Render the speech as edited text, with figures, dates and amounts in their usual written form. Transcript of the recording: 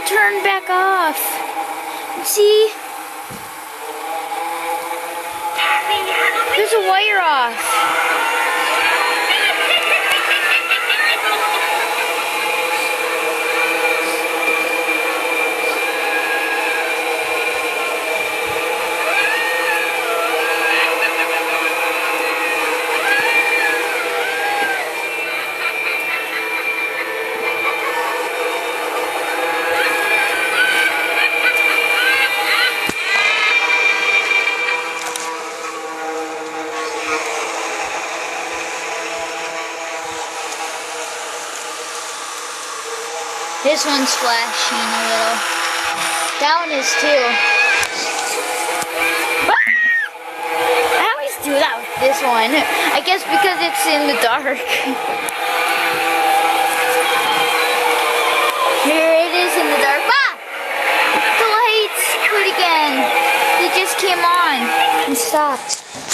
will turn back off. See? There's a wire off. This one's flashing a little. That one is too. I always do that with this one. I guess because it's in the dark. Here it is in the dark. Ah! The lights quit again. They just came on and stopped.